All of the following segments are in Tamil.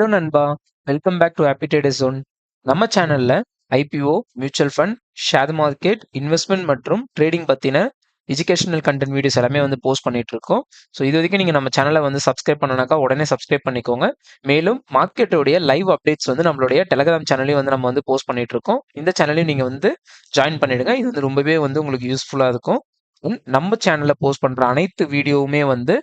ஹலோ நண்பா, welcome back to Happy Trader Zone. நம்ம சேனல்ல IPO, mutual fund, share market, investment மற்றும் ட்ரேடிங் பத்தின எஜுகேஷனல் கண்டென்ட் வீடியோஸ் எல்லாமே வந்து போஸ்ட் பண்ணிட்டு இருக்கோம். ஸோ இது வரைக்கும் நீங்க நம்ம சேனலை வந்து சப்ஸ்கிரைப் பண்ணனாக்கா உடனே சப்ஸ்கிரைப் பண்ணிக்கோங்க. மேலும் மார்க்கெட்டோடைய லைவ் அப்டேட்ஸ் வந்து நம்மளுடைய டெலகிராம் சேனலையும் வந்து நம்ம வந்து போஸ்ட் பண்ணிட்டு இருக்கோம். இந்த சேனலையும் நீங்க வந்து ஜாயின் பண்ணிடுங்க. இது வந்து ரொம்பவே வந்து உங்களுக்கு யூஸ்ஃபுல்லா இருக்கும். நம்ம சேனல்ல போஸ்ட் பண்ற அனைத்து வீடியோவுமே வந்து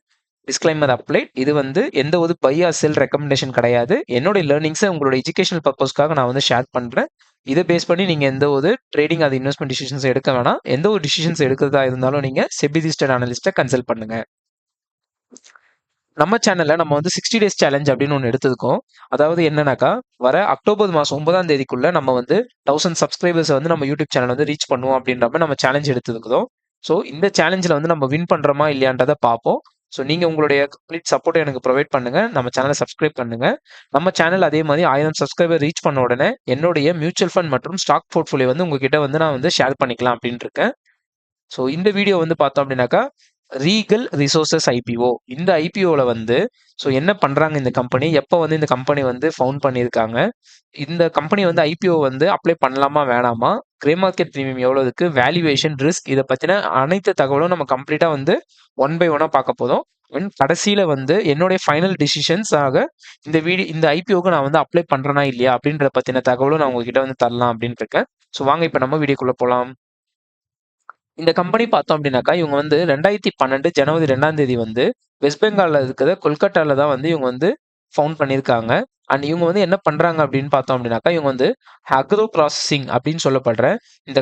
டிஸ்க்ளைமர் அப்ளைட். இது வந்து எந்த ஒரு பை ஆர் செல் ரெக்கமெண்டேஷன் கிடையாது. என்னோட லேர்னிங்ஸை உங்களோட எஜுகேஷனல் பர்பஸ்க்காக நான் வந்து ஷேர் பண்றேன். இதை பேஸ் பண்ணி நீங்க எந்த ஒரு ட்ரேடிங் அது இன்வெஸ்ட்மெண்ட் டிசிஷன்ஸ் எடுக்க வேணாம். எந்த ஒரு டிசிஷன்ஸ் எடுக்கிறதா இருந்தாலும் நீங்க செபி ரிஜிஸ்டர்ட் அனலிஸ்ட்டை கன்சல்ட் பண்ணுங்க. நம்ம சேனல்ல நம்ம வந்து 60 டேஸ் சேலஞ்ச் அப்படின்னு ஒன்று எடுத்திருக்கோம். அதாவது என்னன்னாக்கா, வர அக்டோபர் மாதம் 9ஆம் தேதிக்குள்ள நம்ம வந்து 1000 சப்ஸ்கிரைபர்ஸ் வந்து நம்ம யூடியூப் சேனல் வந்து ரீச் பண்ணுவோம் அப்படின்ற மாதிரி நம்ம சேலஞ்ச் எடுத்திருக்கிறோம். ஸோ இந்த சேலஞ்சில் வந்து நம்ம வின் பண்றோமா இல்லையான்றதை பார்ப்போம். ஸோ நீங்க உங்களுடைய கம்ப்ளீட் சப்போர்ட்டை எனக்கு ப்ரொவைட் பண்ணுங்க. நம்ம சேனலை சப்ஸ்கிரைப் பண்ணுங்க. நம்ம சேனல் அதே மாதிரி 1000 சப்ஸ்கிரைபர் ரீச் பண்ண உடனே என்னுடைய மியூச்சுவல் ஃபண்ட் மற்றும் ஸ்டாக் போர்ட்ஃபோலியோ வந்து உங்ககிட்ட வந்து நான் வந்து ஷேர் பண்ணிக்கலாம் அப்படின்னு இருக்கேன். ஸோ இந்த வீடியோ வந்து பார்த்தோம் அப்படின்னாக்கா, ரீகல் ரிசோர்சஸ் ஐபிஓ. இந்த ஐபிஓல வந்து ஸோ என்ன பண்றாங்க இந்த கம்பெனி, எப்போ வந்து இந்த கம்பெனி வந்து ஃபவுண்ட் பண்ணியிருக்காங்க, இந்த கம்பெனி வந்து ஐபிஓ வந்து அப்ளை பண்ணலாமா வேணாமா, கிரே மார்க்கெட் ப்ரீமியம் எவ்வளோ இருக்கு, வேல்யூவேஷன், ரிஸ்க், இதை பத்தின அனைத்து தகவலும் நம்ம கம்ப்ளீட்டா வந்து ஒன் பை ஒன்னா பார்க்க போதும். கடைசியில வந்து என்னுடைய ஃபைனல் டிசிஷன்ஸ் ஆக இந்த ஐபிஓக்கு நான் வந்து அப்ளை பண்றேனா இல்லையா அப்படின்ற பத்தின தகவலும் நான் உங்ககிட்ட வந்து தரலாம் அப்படின்னு இருக்கேன். ஸோ வாங்க இப்போ நம்ம வீடியோக்குள்ள போலாம். இந்த கம்பெனி பார்த்தோம் அப்படின்னாக்கா, இவங்க வந்து 2012 ஜனவரி 2ஆம் தேதி வந்து வெஸ்ட் பெங்கால்ல இருக்கிற கொல்கட்டால தான் வந்து இவங்க வந்து ஃபவுண்ட் பண்ணியிருக்காங்க. அண்ட் இவங்க வந்து என்ன பண்றாங்க அப்படின்னு பார்த்தோம் அப்படின்னாக்கா, இவங்க வந்து அக்ரோ ப்ராசஸிங் அப்படின்னு சொல்லப்படுற இந்த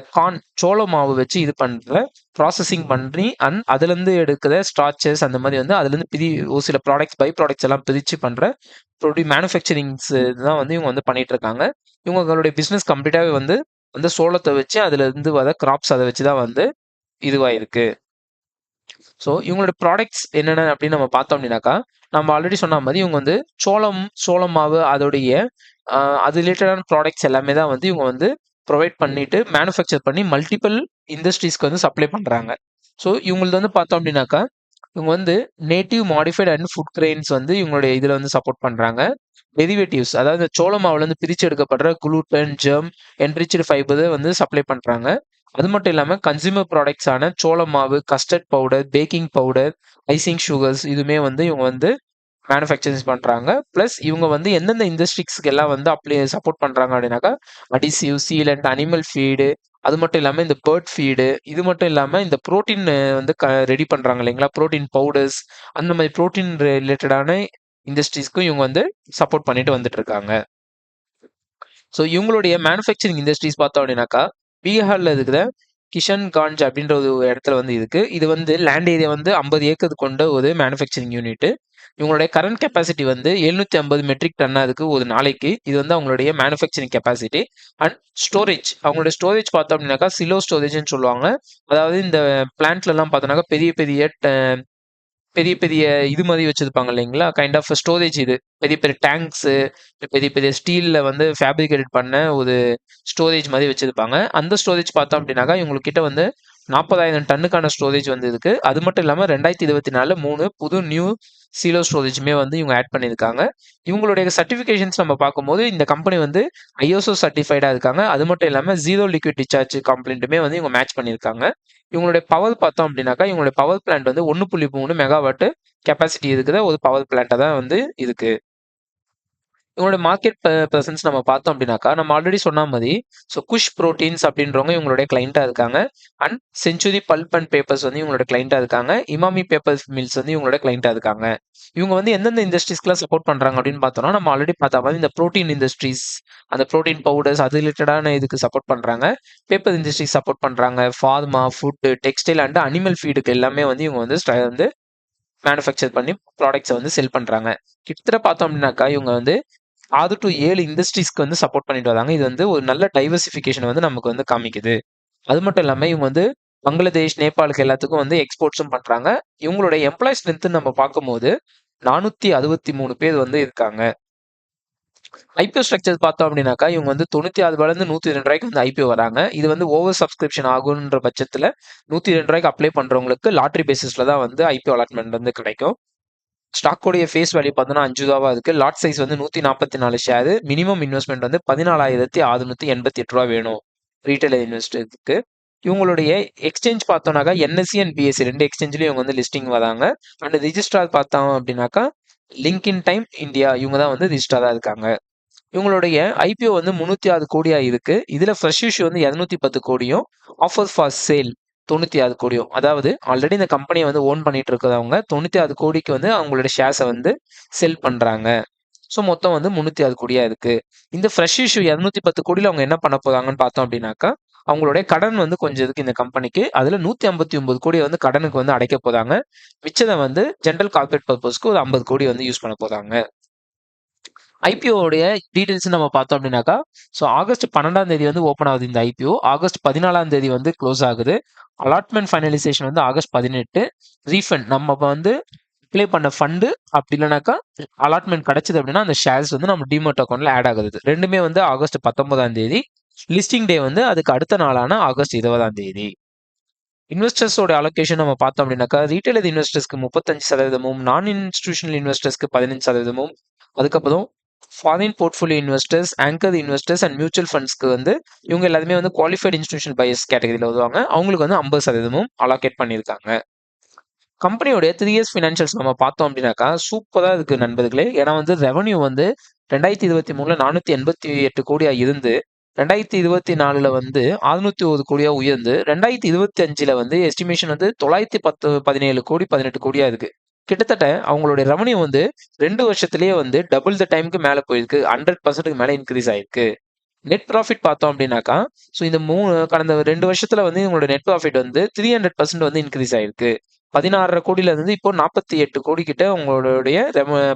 சோள மாவு வச்சு இது பண்ற ப்ராசஸிங் பண்ணி அண்ட் அதுல இருந்து எடுக்கிற ஸ்டார்ச்சஸ் அந்த மாதிரி வந்து அதுல இருந்து ஒரு சில ப்ராடக்ட்ஸ் பை ப்ராடக்ட்ஸ் எல்லாம் பிரிச்சு பண்ற மேனுஃபேக்சரிங்ஸ் தான் வந்து இவங்க வந்து பண்ணிட்டு இருக்காங்க. இவங்களுடைய பிசினஸ் கம்ப்ளீட்டாவே வந்து அந்த சோளத்தை வச்சு அதுல இருந்து வர கிராப்ஸ் அதை வச்சு தான் வந்து இதுவாயிருக்கு. ஸோ இவங்களோட ப்ராடக்ட்ஸ் என்னென்ன அப்படின்னு நம்ம பார்த்தோம் அப்படின்னாக்கா, நம்ம ஆல்ரெடி சொன்ன மாதிரி இவங்க வந்து சோளம் மாவு அதோடைய அது ரிலேட்டடான ப்ராடக்ட்ஸ் எல்லாமே தான் வந்து இவங்க வந்து ப்ரொவைட் பண்ணிட்டு மேனுஃபேக்சர் பண்ணி மல்டிபிள் இண்டஸ்ட்ரீஸ்க்கு வந்து சப்ளை பண்றாங்க. ஸோ இவங்களது வந்து பார்த்தோம் அப்படின்னாக்கா, இவங்க வந்து native modified and food grains வந்து இவங்களுடைய இதில் வந்து சப்போர்ட் பண்றாங்க. டெரிவேட்டிவ்ஸ், அதாவது சோள மாவுல இருந்து பிரிச்சு எடுக்கப்படுற குளூட்டன், ஜெர்ம், என்ரிச்டு ஃபைபர் வந்து சப்ளை பண்றாங்க. அது மட்டும் இல்லாமல் கன்சியூமர் ப்ராடக்ட்ஸான சோள மாவு, custard powder, baking powder, icing sugars இதுவுமே வந்து இவங்க வந்து மேனுஃபேக்சரிங் பண்றாங்க. பிளஸ் இவங்க வந்து எந்தெந்த இண்டஸ்ட்ரிஸ்க்கு எல்லாம் வந்து அப்படி சப்போர்ட் பண்றாங்க அப்படின்னாக்கா, அடிசிவ், சீலண்ட், அனிமல் ஃபீடு, அது மட்டும் இல்லாமல் இந்த பேர்ட் ஃபீடு, இது மட்டும் இல்லாமல் இந்த ப்ரோட்டீன் வந்து ரெடி பண்றாங்க இல்லைங்களா, ப்ரோட்டீன் பவுடர்ஸ், அந்த மாதிரி ப்ரோட்டீன் ரிலேட்டடான இண்டஸ்ட்ரீஸ்க்கும் இவங்க வந்து சப்போர்ட் பண்ணிட்டு வந்துட்டு இருக்காங்க. ஸோ இவங்களுடைய மேனுஃபேக்சரிங் இண்டஸ்ட்ரீஸ் பார்த்தோம் அப்படின்னாக்கா, பீகார்ல இருக்கிற கிஷன்காஞ்ச் அப்படின்ற ஒரு இடத்துல வந்து இருக்கு. இது வந்து லேண்ட் ஏரியா வந்து 50 ஏக்கர் கொண்ட ஒரு மேனுஃபேக்சரிங் யூனிட். இவங்களுடைய கரண்ட் கெப்பாசிட்டி வந்து 750 மெட்ரிக் டன்னா இருக்கு ஒரு நாளைக்கு. இது வந்து அவங்களுடைய மேனுஃபேக்சரிங் கெப்பாசிட்டி. அண்ட் ஸ்டோரேஜ், அவங்களுடைய ஸ்டோரேஜ் பார்த்தோம் அப்படின்னாக்கா சிலோ ஸ்டோரேஜ்னு சொல்லுவாங்க. அதாவது இந்த பிளான்ட்ல எல்லாம் பார்த்தோம்னாக்கா பெரிய பெரிய பெரிய பெரிய இது மாதிரி வச்சிருப்பாங்க இல்லைங்களா, கைண்ட் ஆஃப் ஸ்டோரேஜ். இது பெரிய பெரிய டேங்க்ஸ், பெரிய பெரிய ஸ்டீல்ல வந்து ஃபேப்ரிகேட் பண்ண ஒரு ஸ்டோரேஜ் மாதிரி வச்சிருப்பாங்க. அந்த ஸ்டோரேஜ் பார்த்தோம் அப்படின்னாக்கா இவங்களுக்கு கிட்ட வந்து 40,000 டன்னுக்கான ஸ்டோரேஜ் வந்து இருக்கு. அது மட்டும் இல்லாமல் 2024 3 புது நியூ சீலோ ஸ்டோரேஜுமே வந்து இவங்க ஆட் பண்ணியிருக்காங்க. இவங்களுடைய சர்டிஃபிகேஷன்ஸ் நம்ம பார்க்கும்போது இந்த கம்பெனி வந்து ஐஎஸ்ஓ சர்டிஃபைடா இருக்காங்க. அது மட்டும் இல்லாமல் ஜீரோ லிக்விட் டிசார்ஜ் கம்ப்ளைண்ட்டுமே வந்து இவங்க மேட்ச் பண்ணியிருக்காங்க. இவங்களுடைய பவர் பார்த்தோம் அப்படின்னாக்கா, இவங்களுடைய பவர் பிளான்ட் வந்து 1.3 மெகாவாட் கெப்பாசிட்டி இருக்கிற ஒரு பவர் பிளான்ட்டா தான் வந்து இருக்கு. இவங்களோட மார்க்கெட் பிரசன்ஸ் நம்ம பார்த்தோம் அப்படின்னாக்கா, நம்ம ஆல்ரெடி சொன்ன மாதிரி ஸோ குஷ் ப்ரோட்டீன்ஸ் அப்படின்றவங்க இவங்களுடைய கிளைண்டா இருக்காங்க. And century bulb and papers வந்து இவங்களோட கிளைண்டா இருக்காங்க. இமாமி பேப்பர்ஸ் மில்ஸ் வந்து இவங்களோட கிளைண்டா இருக்காங்க. இவங்க வந்து எந்தெந்த இண்டஸ்ட்ரீஸ்க்குலாம் சப்போர்ட் பண்றாங்க அப்படின்னு பார்த்தோம்னா, நம்ம ஆல்ரெடி பார்த்த மாதிரி இந்த ப்ரோட்டீன் இண்டஸ்ட்ரீஸ், அந்த ப்ரோட்டீன் பவுடர்ஸ் அது ரிலேட்டடான இதுக்கு சப்போர்ட் பண்றாங்க. பேப்பர் இண்டஸ்ட்ரீஸ் சப்போர்ட் பண்றாங்க. Pharma, food, textile and animal ஃபீடுக்கு எல்லாமே வந்து இவங்க வந்து மேனுஃபேக்சர் பண்ணி ப்ராடக்ட்ஸை வந்து செல் பண்றாங்க. கிட்டத்தட்ட பார்த்தோம் அப்படின்னாக்கா இவங்க வந்து 6 to 7 இண்டஸ்ட்ரீஸ்க்கு வந்து சப்போர்ட் பண்ணிட்டு வராங்க. இது வந்து ஒரு நல்ல டைவர்சிஃபிகேஷன் வந்து நமக்கு வந்து காமிக்குது. அது மட்டும் இல்லாம இவங்க வந்து பங்களாதேஷ், நேபாளுக்கு எல்லாத்துக்கும் வந்து எக்ஸ்போர்ட்ஸும் பண்றாங்க. இவங்களுடைய எம்ப்ளாய் ஸ்ட்ரென்த் நம்ம பார்க்கும்போது 463 பேர் வந்து இருக்காங்க. ஐபிஓ ஸ்ட்ரக்சர் பார்த்தோம் அப்படின்னாக்கா இவங்க வந்து 96 102 வந்து ஐபிஓ வராங்க. இது வந்து ஓவர் சப்ஸ்கிரிப்ஷன் ஆகுன்ற பட்சத்துல 102 அப்ளை பண்றவங்களுக்கு லாட்ரி பேசிஸ்ல தான் வந்து ஐபிஓ அலாட்மெண்ட் வந்து கிடைக்கும். ஸ்டாக்கோடைய ஃபேஸ் வேல்யூ பார்த்தோம்னா ரூ. 5 இருக்கு. லாட் சைஸ் வந்து 144 ஷேர். மினிமம் இன்வெஸ்ட்மெண்ட் வந்து ரூ. 14,688 வேணும் ரீட்டைல் இன்வெஸ்டருக்கு. இவங்களுடைய எக்ஸ்சேஞ்ச் பார்த்தோம்னாக்கா என்எஸ்சி அண்ட் பிஎஸ்சி 2 எக்ஸ்சேஞ்சிலும் இவங்க வந்து லிஸ்டிங் வராங்க. அண்ட் ரிஜிஸ்ட்ரார் பார்த்தோம் அப்படின்னாக்கா லிங்க் இன் டைம் இந்தியா இவங்க தான் வந்து ரிஜிஸ்டராக இருக்காங்க. இவங்களுடைய ஐபிஓ வந்து 306 கோடியா இருக்கு. இதுல ஃப்ரெஷ் இஷ்யூ வந்து 210 கோடியும், ஆஃபர் ஃபார் சேல் 96 கோடியும். அதாவது ஆல்ரெடி இந்த கம்பெனியை வந்து ஓன் பண்ணிட்டு இருக்கிறவங்க 96 கோடிக்கு வந்து அவங்களோட ஷேர்ஸை வந்து செல் பண்றாங்க. ஸோ மொத்தம் வந்து 306 கோடியா இருக்கு. இந்த ஃப்ரெஷ் இஷ்யூ 210 கோடியில் அவங்க என்ன பண்ண போறாங்கன்னு பார்த்தோம் அப்படின்னாக்கா அவங்களுடைய கடன் வந்து கொஞ்சம் இருக்கு இந்த கம்பெனிக்கு. அதுல 159 கோடி வந்து கடனுக்கு வந்து அடைக்க போறாங்க. மிச்சதை வந்து ஜென்ரல் கார்பரேட் பர்பஸ்க்கு ஒரு 50 கோடி வந்து யூஸ் பண்ண போறாங்க. ஐபிஓடைய டீடைல்ஸ் நம்ம பார்த்தோம் அப்படின்னாக்கா ஸோ ஆகஸ்ட் 12ஆம் தேதி வந்து ஓப்பன் ஆகுது இந்த ஐபிஓ. ஆகஸ்ட் 14ஆம் தேதி வந்து க்ளோஸ் ஆகுது. அலாட்மெண்ட் ஃபைனலைசேஷன் வந்து ஆகஸ்ட் 18. ரீஃபண்ட் நம்ம வந்து அப்ளை பண்ண ஃபண்டு அப்படி இல்லைனாக்கா அலாட்மெண்ட் கிடைச்சது அப்படின்னா அந்த ஷேர்ஸ் வந்து நம்ம டிமோட் அக்கௌண்ட்ல ஆட் ஆகுது. ரெண்டுமே வந்து ஆகஸ்ட் 19ஆம் தேதி. லிஸ்டிங் டே வந்து அதுக்கு அடுத்த நாளான ஆகஸ்ட் 20ஆம் தேதி. இன்வெஸ்டர்ஸோட அலோகேஷன் நம்ம பார்த்தோம் அப்படின்னாக்கா ரீட்டைல் இன்வெஸ்டர்ஸ்க்கு 35%, நான் இன்ஸ்டிடியூஷனல் இன்வெஸ்டர்ஸ்க்கு 15%, அதுக்கப்புறம் foreign portfolio investors, anchor investors and mutual ஃபண்ட்ஸ்க்கு வந்து இவங்க எல்லாருமே வந்து குவாலிஃபைட் இன்ஸ்டிடியூஷனல் பையர்ஸ் கேட்டகரியில் வருவாங்க. அவங்களுக்கு வந்து 50% அலோகேட் பண்ணியிருக்காங்க. கம்பெனியோடைய 3 இயர்ஸ் ஃபினான்ஷியல்ஸ் நம்ம பார்த்தோம் அப்படின்னாக்கா சூப்பராக இருக்கு நண்பர்களே. ஏன்னா வந்து ரெவன்யூ வந்து 2023 488 கோடியா இருந்து 2024 வந்து 601 கோடியா உயர்ந்து 2025 வந்து எஸ்டிமேஷன் வந்து 917 கோடி 18 கோடியா இருக்கு. கிட்டத்தட்ட அவங்களுடைய ரெவன்யூ வந்து 2 வருஷத்திலேயே வந்து டபுள் த டைமுக்கு மேல போயிருக்கு. 100% மேல இன்க்ரீஸ் ஆயிருக்கு. நெட் ப்ராஃபிட் பார்த்தோம் அப்படின்னாக்கா ஸோ இந்த கடந்த 2 வருஷத்துல வந்து இவங்களோட நெட் ப்ராஃபிட் வந்து 300% வந்து இன்க்ரீஸ் ஆயிருக்கு. 16 கோடியில இருந்து இப்போ 48 கோடி கிட்ட உங்களுடைய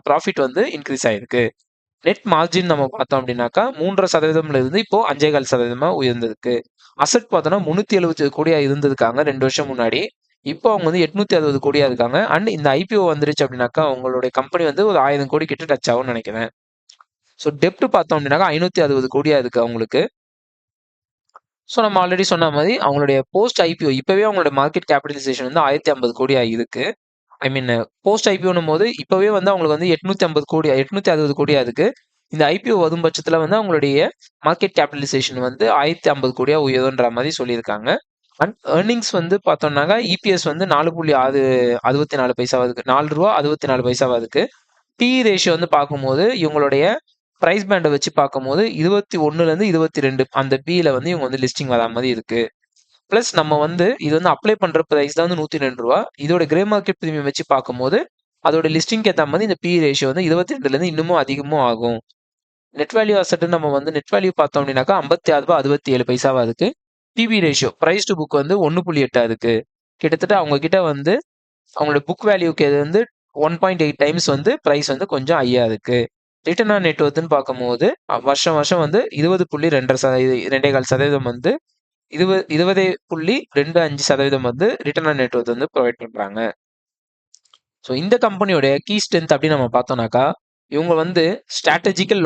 ப்ராஃபிட் வந்து இன்க்ரீஸ் ஆயிருக்கு. நெட் மார்ஜின் நம்ம பார்த்தோம் அப்படின்னாக்கா 3.5% இருந்து இப்போ 5.4% உயர்ந்திருக்கு. அசெட் பார்த்தோம்னா 370 கோடியா இருந்திருக்காங்க 2 வருஷம் முன்னாடி. இப்போ அவங்க வந்து 860 கோடியா இருக்காங்க. அண்ட் இந்த ஐபிஓ வந்துருச்சு அப்படின்னாக்கா உங்களுடைய கம்பெனி வந்து ஒரு 1000 கோடி கிட்ட டச் ஆகும்னு நினைக்கிறேன். ஸோ டெப்ட் பார்த்தோம் அப்படின்னாக்கா 560 கோடியா இருக்கு அவங்களுக்கு. ஸோ நம்ம ஆல்ரெடி சொன்ன மாதிரி அவங்களுடைய போஸ்ட் ஐபிஓ இப்பவே அவங்களோட மார்க்கெட் கேபிட்டலைசேஷன் வந்து 1050 கோடியா இருக்கு. ஐ மீன் போஸ்ட் ஐபிஓன்னும் போது இப்பவே வந்து அவங்களுக்கு வந்து 850 கோடியா 860 கோடியா இருக்கு. இந்த ஐபிஓ வரும் பட்சத்தில் வந்து அவங்களுடைய மார்க்கெட் கேபிட்டலைசேஷன் வந்து 1050 கோடியா உயரும்ன்ற மாதிரி சொல்லியிருக்காங்க. அண்ட் ஏர்னிங்ஸ் வந்து பார்த்தோம்னாக்கா இபிஎஸ் வந்து 4.64 பைசாவா இருக்கு. 4 ரூபா 64 பைசாவா இருக்கு. பி ரேஷியோ வந்து பார்க்கும்போது இவங்களுடைய பிரைஸ் பேண்டை வச்சு பார்க்கும்போது 21லேருந்து 22 அந்த பியில் வந்து இவங்க வந்து லிஸ்டிங் வரா மாதிரி இருக்கு. ப்ளஸ் நம்ம வந்து இது வந்து அப்ளை பண்ணுற ப்ரைஸ் தான் வந்து 102 ரூபா. இதோட கிரே மார்க்கெட் ப்ரீமியம் வச்சு பார்க்கும்போது அதோட லிஸ்டிங்க்கு ஏற்ற மாதிரி இந்த பி ரேஷியோ வந்து 22லேருந்து இன்னமும் அதிகமும் ஆகும். நெட் வேல்யூ அசெட் நம்ம வந்து நெட் வேல்யூ பார்த்தோம் அப்படின்னாக்கா 56 ரூபா 67 பைசாவா இருக்கு. PB ratio price to book வந்து 1.8 இருக்கு. கிட்டத்தட்ட அவங்க கிட்ட வந்து அவங்களோட புக் வேல்யூக்கு வந்து 1.8 டைம்ஸ் வந்து பிரைஸ் வந்து கொஞ்சம் ஹையா இருக்கு. ரிட்டர்ன் ஆன் நெட் ஒர்த்னு பார்க்கும்போது வருஷம் வந்து 20.2% வந்து 20.25% வந்து ரிட்டர்ன் ஆன் நெட் ஒர்த் வந்து ப்ரொவைட் பண்றாங்க. ஸோ இந்த கம்பெனியோட கீ ஸ்ட்ரென்த் அப்படின்னு நம்ம பார்த்தோம்னாக்கா இவங்க வந்து ஸ்ட்ராட்டஜிக்கல்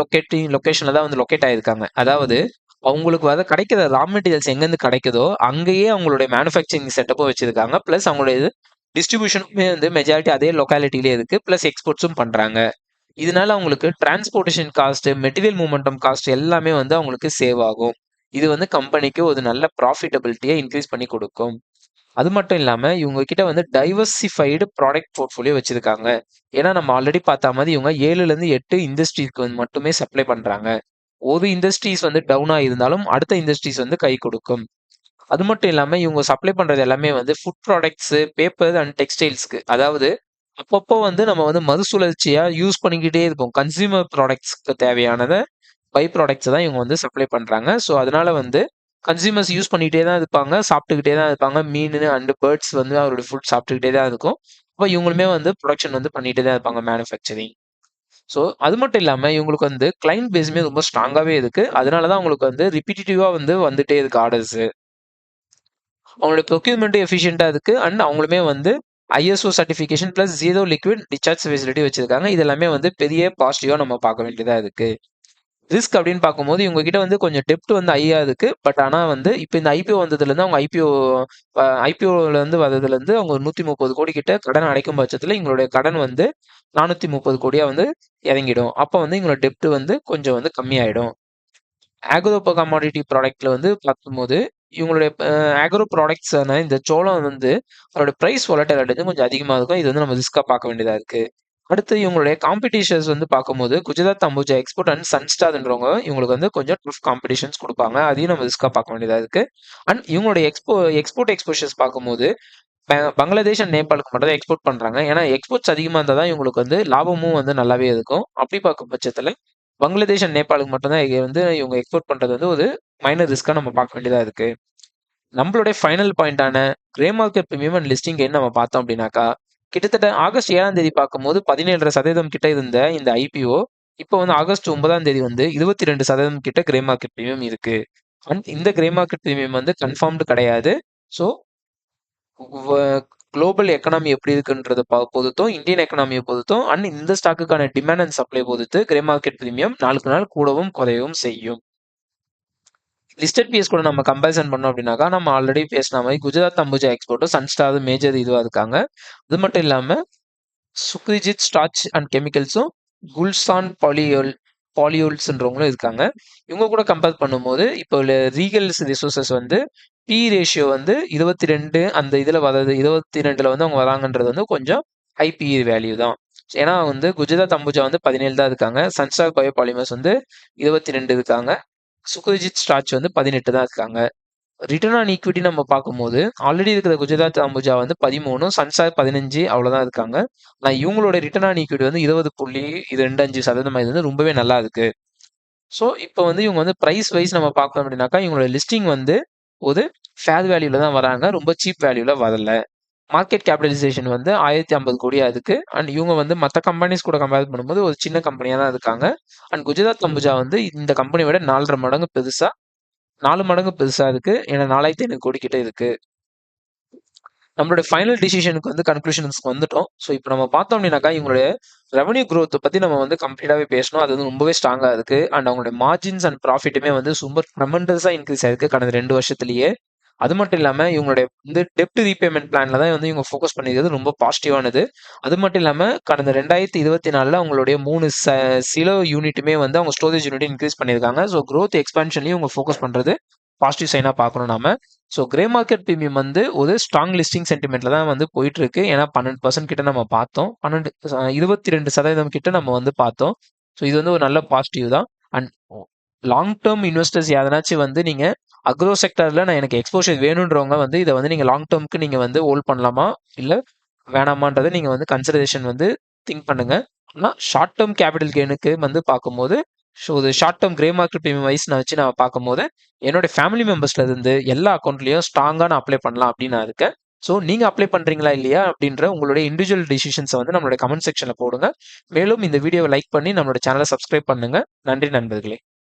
லொக்கேஷன்ல தான் வந்து லொக்கேட் ஆயிருக்காங்க. அதாவது அவங்களுக்கு வர கிடைக்கிற ரா மெட்டீரியல்ஸ் எங்கேருந்து கிடைக்குதோ அங்கேயே அவங்களுடைய மேனுஃபேக்சரிங் செட்டப்பும் வச்சிருக்காங்க. ப்ளஸ் அவங்களுடைய டிஸ்ட்ரிபியூஷனுமே வந்து மெஜாரிட்டி அதே லொக்காலிட்டிலே இருக்கு. ப்ளஸ் எக்ஸ்போர்ட்ஸும் பண்றாங்க. இதனால அவங்களுக்கு டிரான்ஸ்போர்ட்டேஷன் காஸ்ட், மெட்டீரியல் மூவ்மெண்டம் காஸ்ட் எல்லாமே வந்து அவங்களுக்கு சேவ் ஆகும். இது வந்து கம்பெனிக்கு ஒரு நல்ல ப்ராஃபிட்டபிலிட்டியை இன்க்ரீஸ் பண்ணி கொடுக்கும். அது மட்டும் இல்லாம இவங்க கிட்ட வந்து டைவர்சிஃபைடு ப்ராடக்ட் போர்ட்ஃபோலியோ வச்சிருக்காங்க. ஏன்னா நம்ம ஆல்ரெடி பார்த்த மாதிரி இவங்க 7லேருந்து 8 இண்டஸ்ட்ரீஸ்க்கு வந்து மட்டுமே சப்ளை பண்றாங்க. ஒரு இண்டஸ்ட்ரீஸ் வந்து டவுனா இருந்தாலும் அடுத்த இண்டஸ்ட்ரீஸ் வந்து கை கொடுக்கும். அது மட்டும் இல்லாம இவங்க சப்ளை பண்றது எல்லாமே வந்து ஃபுட் ப்ராடக்ட்ஸ், பேப்பர் அண்ட் டெக்ஸ்டைல்ஸ்க்கு. அதாவது அப்பப்போ வந்து நம்ம வந்து மறுசுழற்சியா யூஸ் பண்ணிக்கிட்டே இருப்போம். கன்சியூமர் ப்ராடக்ட்ஸ்க்கு தேவையானதை பை ப்ராடக்ட்ஸ் தான் இவங்க வந்து சப்ளை பண்றாங்க. ஸோ அதனால வந்து கன்சியூமர்ஸ் யூஸ் பண்ணிக்கிட்டே தான் இருப்பாங்க, சாப்பிட்டுக்கிட்டே தான் இருப்பாங்க. மீன் அண்ட் பேர்ட்ஸ் வந்து அவரோட ஃபுட் சாப்பிட்டுக்கிட்டே தான் இருக்கும். அப்போ இவங்களுமே வந்து ப்ரொடக்ஷன் வந்து பண்ணிகிட்டே தான் இருப்பாங்க, மேனுஃபேக்சரிங். ஸோ அது மட்டும் இல்லாமல் இவங்களுக்கு வந்து கிளைண்ட் பேஸுமே ரொம்ப ஸ்ட்ராங்காகவே இருக்கு. அதனால தான் அவங்களுக்கு வந்து ரிப்பீட்டேட்டிவாக வந்து வந்துட்டே இருக்கு ஆர்டர்ஸு. அவங்களோட ப்ரொக்யூர்மெண்ட்டும் எஃபிஷியண்டாக இருக்கு. அண்ட் அவங்களுமே வந்து ISO certification plus zero liquid discharge facility வச்சிருக்காங்க. இது எல்லாமே வந்து பெரிய பாசிட்டிவாக நம்ம பார்க்க வேண்டியதாக இருக்கு. ரிஸ்க் அப்படின்னு பார்க்கும்போது இவங்க கிட்ட வந்து கொஞ்சம் டெப்ட் வந்து ஹையா இருக்கு. பட் ஆனா வந்து இப்போ இந்த ஐபிஓ வந்ததுலேருந்து அவங்க ஐபிஓல இருந்து வந்ததுலேருந்து அவங்க 130 கோடி கிட்ட கடன் அடைக்கும் பட்சத்தில் எங்களுடைய கடன் வந்து 430 கோடியா வந்து இறங்கிடும். அப்போ வந்து எங்களோட டெப்ட் வந்து கொஞ்சம் வந்து கம்மியாயிடும். ஆக்ரோ கமாடிட்டி ப்ராடக்ட்ல வந்து பார்க்கும்போது இவங்களுடைய ஆக்ரோ ப்ராடக்ட்ஸான இந்த சோளம் வந்து அதோட ப்ரைஸ் வாலட்டிலிட்டி கொஞ்சம் அதிகமாக இருக்கும். இது வந்து நம்ம ரிஸ்க்காக பார்க்க வேண்டியதாக இருக்கு. அடுத்து இவங்களுடைய காம்படிஷன்ஸ் வந்து பார்க்கும்போது குஜராத் அம்புஜா எக்ஸ்போர்ட் அண்ட் சன்ஸ்டார்ன்றவங்க இவங்களுக்கு வந்து கொஞ்சம் டஃப் காம்படிஷன்ஸ் கொடுப்பாங்க. அதையும் நம்ம ரிஸ்க்காக பார்க்க வேண்டியதாக இருக்கு. அண்ட் இவங்களுடைய எக்ஸ்போர்ட் எக்ஸ்போஷர்ஸ் பார்க்கும்போது பங்களாதேஷ் அண்ட் நேபாளுக்கு மட்டும் தான் எக்ஸ்போர்ட் பண்றாங்க. ஏன்னா எக்ஸ்போர்ட்ஸ் அதிகமாக இருந்தால் தான் இவங்களுக்கு வந்து லாபமும் வந்து நல்லாவே இருக்கும். அப்படி பார்க்கும் பட்சத்தில் பங்களாதேஷ் அண்ட் நேபாளுக்கு மட்டும் தான் வந்து இவங்க எக்ஸ்போர்ட் பண்றது வந்து ஒரு மைனர் ரிஸ்க்காக நம்ம பார்க்க வேண்டியதா இருக்கு. நம்மளுடைய ஃபைனல் பாயிண்டான grey market premium and listing என்ன நம்ம பார்த்தோம் அப்படின்னாக்கா கிட்டத்தட்ட ஆகஸ்ட் 7ஆம் தேதி பார்க்கும்போது 17.5% கிட்ட இருந்த இந்த ஐபிஓ இப்போ வந்து ஆகஸ்ட் 9ஆம் தேதி வந்து 22% கிட்ட கிரே மார்க்கெட் ப்ரீமியம் இருக்கு. அண்ட் இந்த கிரே மார்க்கெட் ப்ரீமியம் வந்து கன்ஃபார்ம்டு கிடையாது. ஸோ குளோபல் எக்கனாமி எப்படி இருக்குன்றத பொறுத்தும் இந்தியன் எக்கனாமியை பொறுத்தும் அண்ட் இந்த ஸ்டாக்குக்கான டிமாண்ட் அண்ட் சப்ளை பொறுத்து கிரே மார்க்கெட் ப்ரீமியம் நாளுக்கு நாள் கூடவும் குறையவும் செய்யும். லிஸ்டட் பிஎஸ் கூட நம்ம கம்பேரிசன் பண்ணோம் அப்படின்னாக்கா நம்ம ஆல்ரெடி பேசின மாதிரி குஜராத் அம்புஜா எக்ஸ்போர்ட்டும் சன்ஸ்டார் மேஜர் இதுவாக இருக்காங்க. அது மட்டும் இல்லாமல் சுக்ரிஜித் ஸ்டார்ச் அண்ட் கெமிக்கல்ஸும் குல்சான் பாலியோல்ஸ்ன்றவங்களும் இருக்காங்க. இவங்க கூட கம்பேர் பண்ணும்போது இப்போ ரீகல்ஸ் ரிசோர்சஸ் வந்து பி ரேஷியோ வந்து 22 அந்த இதில் வர்றது 22ல் வந்து அவங்க வராங்கன்றது வந்து கொஞ்சம் ஹை பி வேல்யூ தான். ஏன்னா வந்து குஜராத் அம்புஜா வந்து 17 தான் இருக்காங்க. சன்ஸ்டார் பயோபாலிமர்ஸ் வந்து 22 இருக்காங்க. சுக்ரிஜித் ஸ்டார்ச் வந்து 18 தான் இருக்காங்க. ரிட்டர்ன் ஆன் ஈக்விட்டி நம்ம பார்க்கும்போது ஆல்ரெடி இருக்கிற குஜராத் அம்புஜா வந்து 13, சன்ஸ்டார் 15 அவ்வளோதான் இருக்காங்க. ஆனால் இவங்களோட ரிட்டர்ன் ஆன் ஈக்விட்டி வந்து 20.25% இது வந்து ரொம்பவே நல்லா இருக்கு. ஸோ இப்போ வந்து இவங்க வந்து ப்ரைஸ் வைஸ் நம்ம பார்க்கணும் அப்படின்னாக்கா இவங்களோட லிஸ்டிங் வந்து ஒரு ஃபேர் வேல்யூல தான் வராங்க. ரொம்ப சீப் வேல்யூல வரல. மார்க்கெட் கேபிட்டலைசேஷன் வந்து 1050 கோடியா இருக்கு. அண்ட் இவங்க வந்து மற்ற கம்பெனிஸ் கூட கம்பேர் பண்ணும்போது ஒரு சின்ன கம்பெனியாக தான் இருக்காங்க. அண்ட் குஜராத் அம்புஜா வந்து இந்த கம்பெனியை விட 4.5 மடங்கு பெருசா 4 மடங்கு பெருசா இருக்கு. ஏன்னா 4500 கோடி கிட்ட இருக்கு. நம்மளோட ஃபைனல் டிசிஷனுக்கு வந்து கன்க்ளூஷன்ஸ்க்கு வந்துட்டோம். ஸோ இப்போ நம்ம பார்த்தோம் அப்படின்னாக்கா இவங்களுடைய ரெவன்யூ க்ரோத்தை பற்றி நம்ம வந்து கம்ப்ளீட்டாகவே பேசணும். அது வந்து ரொம்பவே ஸ்ட்ராங்காக இருக்கு. அண்ட் அவங்களுடைய மார்ஜின்ஸ் அண்ட் ப்ராஃபிட்டுமே வந்து சூப்பர் ட்ரெமெண்டஸாக இன்க்ரீஸ் ஆயிருக்கு கடந்த 2 வருஷத்துலேயே. அது மட்டும் இல்லாமல் இவங்களுடைய வந்து டெப்ட் ரீபேமெண்ட் பிளான்ல தான் வந்து இவங்க ஃபோக்கஸ் பண்ணியிருக்கிறது ரொம்ப பாசிட்டிவானது. அது மட்டும் இல்லாமல் கடந்த 2024 அவங்களுடைய 3 சிலோ யூனிட்டுமே வந்து அவங்க ஸ்டோரேஜ் யூனிட் இன்க்ரீஸ் பண்ணியிருக்காங்க. ஸோ க்ரோத் எக்ஸ்பான்ஷன்லையும் இவங்க ஃபோக்கஸ் பண்ணுறது பாசிட்டிவ் சைனாக பார்க்கணும் நாம. ஸோ கிரே மார்க்கெட் ப்ரீமியம் வந்து ஒரு ஸ்ட்ராங் லிஸ்டிங் சென்டிமெண்ட்ல தான் வந்து போயிட்டு இருக்கு. ஏன்னா 12% கிட்ட நம்ம பார்த்தோம். 22% கிட்ட நம்ம வந்து பார்த்தோம். ஸோ இது வந்து ஒரு நல்ல பாசிட்டிவ் தான். அண்ட் லாங் டேர்ம் இன்வெஸ்டர்ஸ் யாதனாச்சும் வந்து நீங்க அக்ரோ செக்டர்ல நான் எனக்கு எக்ஸ்போஷர் வேணுன்றவங்க வந்து இதை வந்து நீங்க லாங் டேர்ம்க்கு நீங்க வந்து ஹோல்ட் பண்ணலாமா இல்ல வேணாமான்றதை நீங்க வந்து கன்சிடரேஷன் வந்து திங்க் பண்ணுங்க. ஆனால் ஷார்ட் டேர்ம் கேபிட்டல் கெயினுக்கு வந்து பார்க்கும்போது ஸோ இது short term grey market premium wise நான் வச்சு நான் பார்க்கும்போது என்னோட ஃபேமிலி மெம்பர்ஸ்ல இருந்து எல்லா அக்கௌண்ட்லயும் ஸ்ட்ராங்கா நான் அப்ளை பண்ணலாம் அப்படின்னு நான் இருக்கேன். ஸோ நீங்க அப்ளை பண்றீங்களா இல்லையா அப்படின்ற உங்களுடைய இண்டிவிஜுவல் டிசிஷன்ஸை வந்து நம்மளோட கமெண்ட் செக்ஷன்ல போடுங்க. மேலும் இந்த வீடியோவை லைக் பண்ணி நம்மளோட சேனலை சப்ஸ்கிரைப் பண்ணுங்க. நன்றி நண்பர்களே.